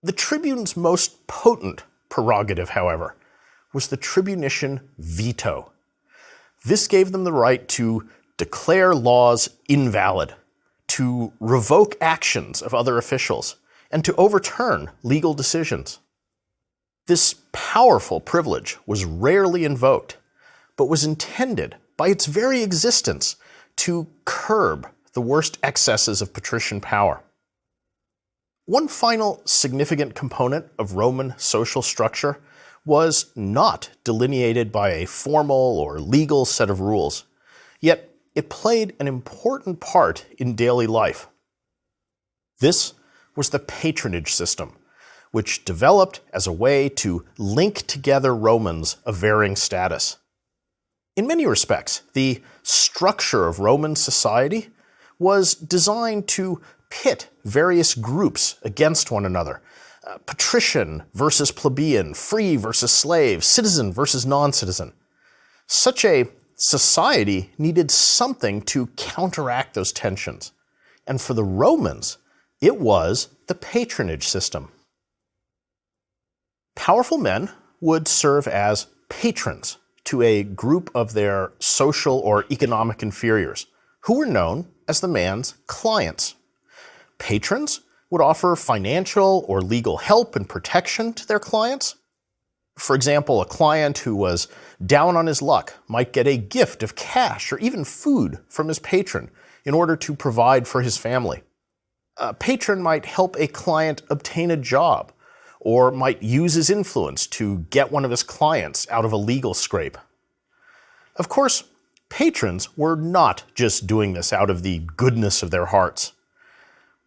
The tribune's most potent prerogative, however, was the tribunician veto. This gave them the right to declare laws invalid, to revoke actions of other officials, and to overturn legal decisions. This powerful privilege was rarely invoked, but was intended by its very existence to curb the worst excesses of patrician power. One final significant component of Roman social structure was not delineated by a formal or legal set of rules, yet it played an important part in daily life. This was the patronage system, which developed as a way to link together Romans of varying status. In many respects, the structure of Roman society was designed to pit various groups against one another. Patrician versus plebeian, free versus slave, citizen versus non-citizen. Such a society needed something to counteract those tensions. And for the Romans, it was the patronage system. Powerful men would serve as patrons to a group of their social or economic inferiors, who were known as the man's clients. Patrons would offer financial or legal help and protection to their clients. For example, a client who was down on his luck might get a gift of cash or even food from his patron in order to provide for his family. A patron might help a client obtain a job, or might use his influence to get one of his clients out of a legal scrape. Of course, patrons were not just doing this out of the goodness of their hearts.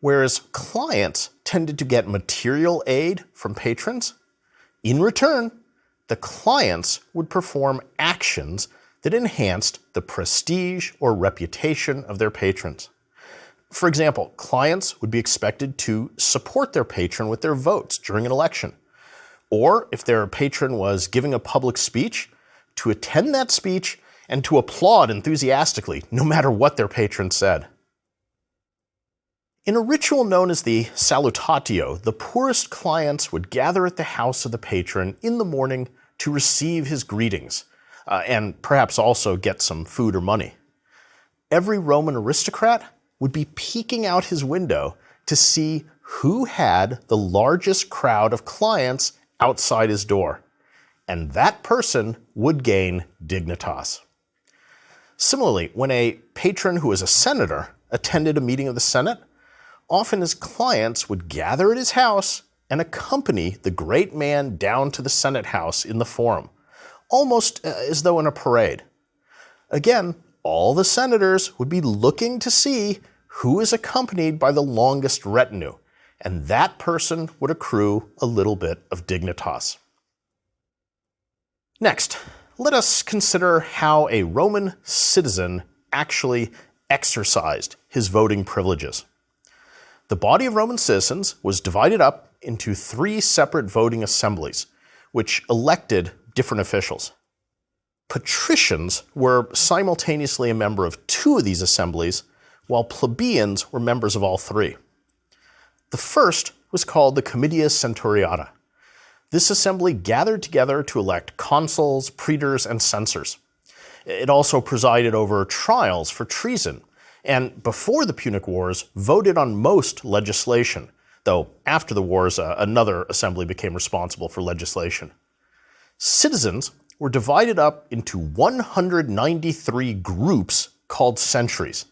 Whereas clients tended to get material aid from patrons, in return, the clients would perform actions that enhanced the prestige or reputation of their patrons. For example, clients would be expected to support their patron with their votes during an election. Or if their patron was giving a public speech, to attend that speech and to applaud enthusiastically, no matter what their patron said. In a ritual known as the salutatio, the poorest clients would gather at the house of the patron in the morning to receive his greetings, and perhaps also get some food or money. Every Roman aristocrat would be peeking out his window to see who had the largest crowd of clients outside his door, and that person would gain dignitas. Similarly, when a patron who was a senator attended a meeting of the Senate, often his clients would gather at his house and accompany the great man down to the Senate house in the Forum, almost as though in a parade. Again, all the senators would be looking to see who is accompanied by the longest retinue, and that person would accrue a little bit of dignitas. Next, let us consider how a Roman citizen actually exercised his voting privileges. The body of Roman citizens was divided up into 3 separate voting assemblies, which elected different officials. Patricians were simultaneously a member of 2 of these assemblies, while plebeians were members of all 3. The first was called the Comitia Centuriata. This assembly gathered together to elect consuls, praetors, and censors. It also presided over trials for treason, and before the Punic Wars, voted on most legislation, though after the wars, another assembly became responsible for legislation. Citizens were divided up into 193 groups called centuries,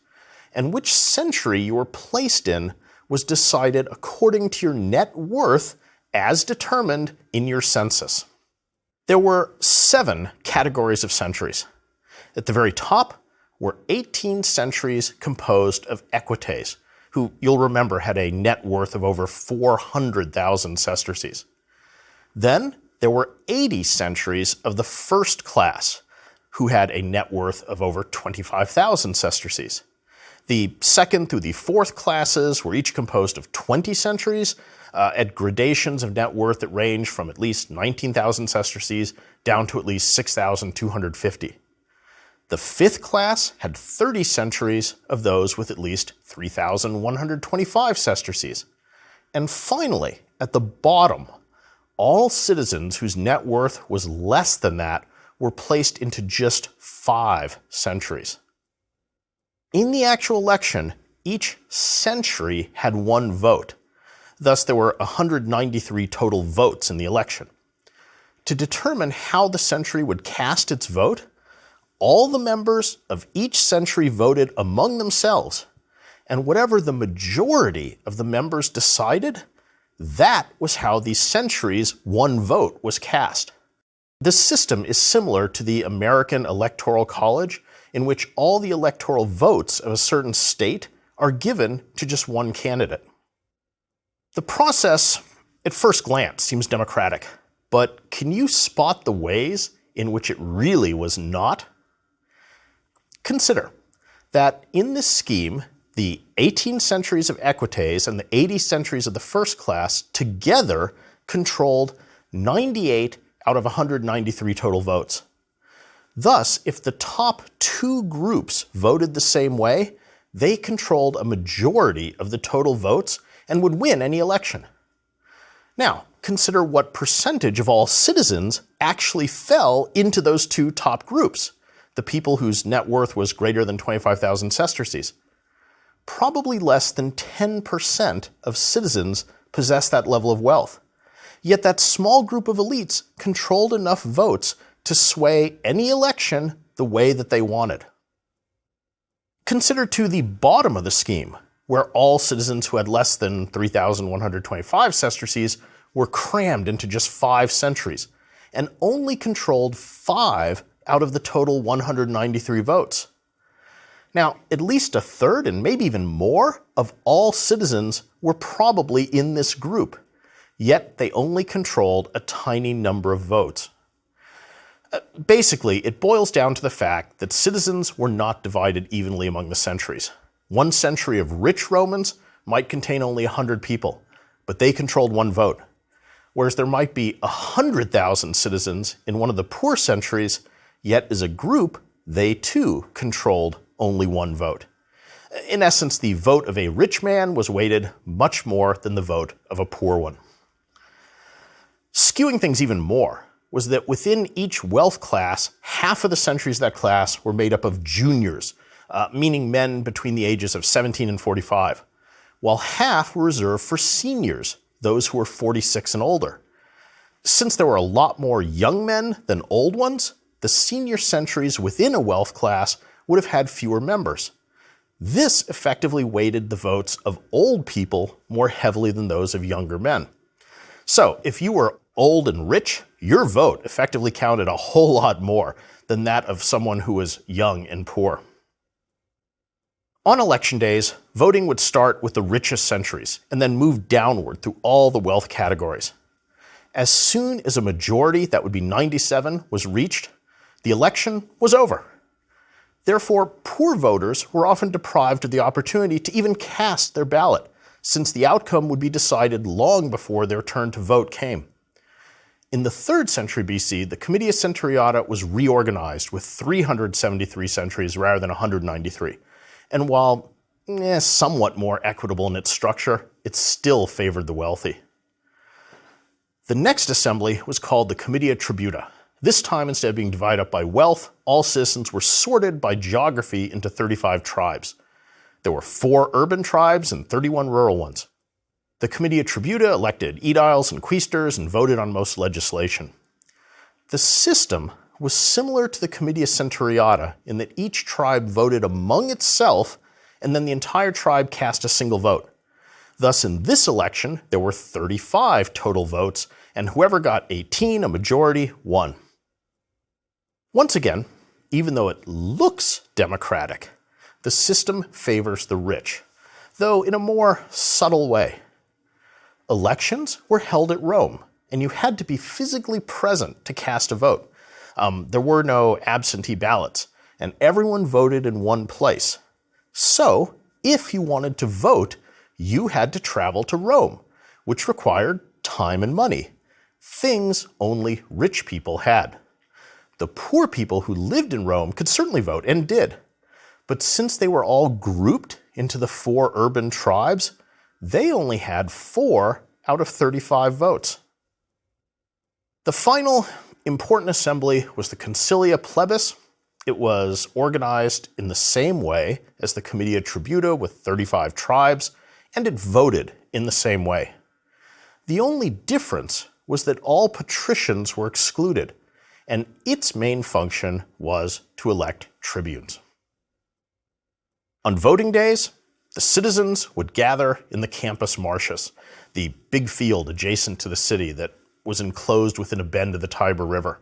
and which century you were placed in was decided according to your net worth as determined in your census. There were 7 categories of centuries. At the very top were 18 centuries composed of equites, who you'll remember had a net worth of over 400,000 sesterces. Then there were 80 centuries of the first class, who had a net worth of over 25,000 sesterces. The second through the fourth classes were each composed of 20 centuries, at gradations of net worth that range from at least 19,000 sesterces down to at least 6,250. The fifth class had 30 centuries of those with at least 3,125 sesterces. And finally, at the bottom, all citizens whose net worth was less than that were placed into just 5 centuries. In the actual election, each century had 1 vote. Thus, there were 193 total votes in the election. To determine how the century would cast its vote, all the members of each century voted among themselves, and whatever the majority of the members decided, that was how the century's 1 vote was cast. This system is similar to the American Electoral College, in which all the electoral votes of a certain state are given to just 1 candidate. The process, at first glance, seems democratic, but can you spot the ways in which it really was not? Consider that in this scheme, the 18 centuries of equites and the 80 centuries of the first class together controlled 98 out of 193 total votes. Thus, if the top 2 groups voted the same way, they controlled a majority of the total votes and would win any election. Now, consider what percentage of all citizens actually fell into those 2 top groups, the people whose net worth was greater than 25,000 sesterces. Probably less than 10% of citizens possess that level of wealth. Yet that small group of elites controlled enough votes to sway any election the way that they wanted. Consider to the bottom of the scheme, where all citizens who had less than 3,125 sesterces were crammed into just 5 centuries, and only controlled 5 out of the total 193 votes. Now, at least a third, and maybe even more, of all citizens were probably in this group, yet they only controlled a tiny number of votes. Basically, it boils down to the fact that citizens were not divided evenly among the centuries. 1 century of rich Romans might contain only 100 people, but they controlled 1 vote. Whereas there might be 100,000 citizens in one of the poor centuries, yet as a group, they too controlled only 1 vote. In essence, the vote of a rich man was weighted much more than the vote of a poor one. Skewing things even more was that within each wealth class, half of the centuries of that class were made up of juniors, meaning men between the ages of 17 and 45, while half were reserved for seniors, those who were 46 and older. Since there were a lot more young men than old ones, the senior centuries within a wealth class would have had fewer members. This effectively weighted the votes of old people more heavily than those of younger men. So, if you were old and rich, your vote effectively counted a whole lot more than that of someone who was young and poor. On election days, voting would start with the richest centuries and then move downward through all the wealth categories. As soon as a majority, that would be 97, was reached, the election was over. Therefore, poor voters were often deprived of the opportunity to even cast their ballot, since the outcome would be decided long before their turn to vote came. In the 3rd century BC, the Comitia Centuriata was reorganized with 373 centuries rather than 193. And while somewhat more equitable in its structure, it still favored the wealthy. The next assembly was called the Comitia Tributa. This time, instead of being divided up by wealth, all citizens were sorted by geography into 35 tribes. There were 4 urban tribes and 31 rural ones. The Comitia Tributa elected aediles and quaestors and voted on most legislation. The system was similar to the Comitia Centuriata in that each tribe voted among itself and then the entire tribe cast a single vote. Thus, in this election, there were 35 total votes, and whoever got 18, a majority, won. Once again, even though it looks democratic, the system favors the rich, though in a more subtle way. Elections were held at Rome, and you had to be physically present to cast a vote. There were no absentee ballots, and everyone voted in one place. So, if you wanted to vote, you had to travel to Rome, which required time and money, things only rich people had. The poor people who lived in Rome could certainly vote, and did. But since they were all grouped into the 4 urban tribes, they only had 4 out of 35 votes. The final important assembly was the Concilia Plebis. It was organized in the same way as the Comitia Tributa with 35 tribes, and it voted in the same way. The only difference was that all patricians were excluded, and its main function was to elect tribunes. On voting days, the citizens would gather in the Campus Martius, the big field adjacent to the city that was enclosed within a bend of the Tiber River.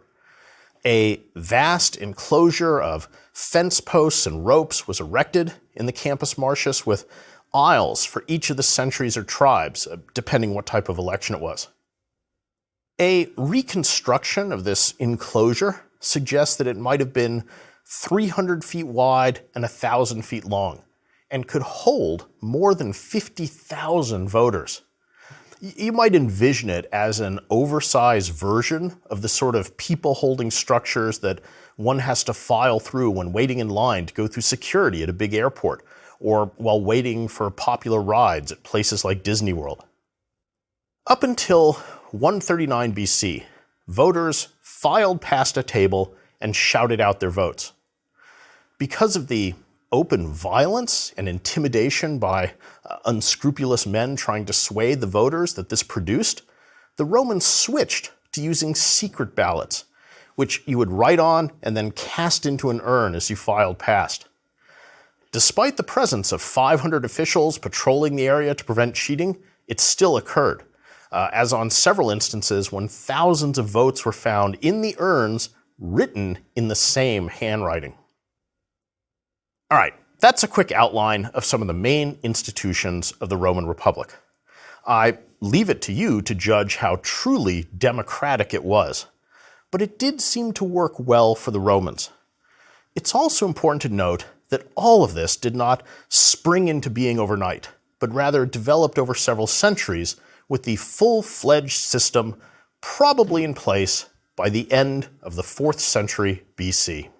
A vast enclosure of fence posts and ropes was erected in the Campus Martius with aisles for each of the centuries or tribes, depending what type of election it was. A reconstruction of this enclosure suggests that it might have been 300 feet wide and 1,000 feet long, and could hold more than 50,000 voters. You might envision it as an oversized version of the sort of people-holding structures that one has to file through when waiting in line to go through security at a big airport, or while waiting for popular rides at places like Disney World. Up until 139 BC, voters filed past a table and shouted out their votes. Because of the open violence and intimidation by unscrupulous men trying to sway the voters that this produced, the Romans switched to using secret ballots, which you would write on and then cast into an urn as you filed past. Despite the presence of 500 officials patrolling the area to prevent cheating, it still occurred, as on several instances when thousands of votes were found in the urns written in the same handwriting. All right, that's a quick outline of some of the main institutions of the Roman Republic. I leave it to you to judge how truly democratic it was, but it did seem to work well for the Romans. It's also important to note that all of this did not spring into being overnight, but rather developed over several centuries with the full-fledged system probably in place by the end of the 4th century BC.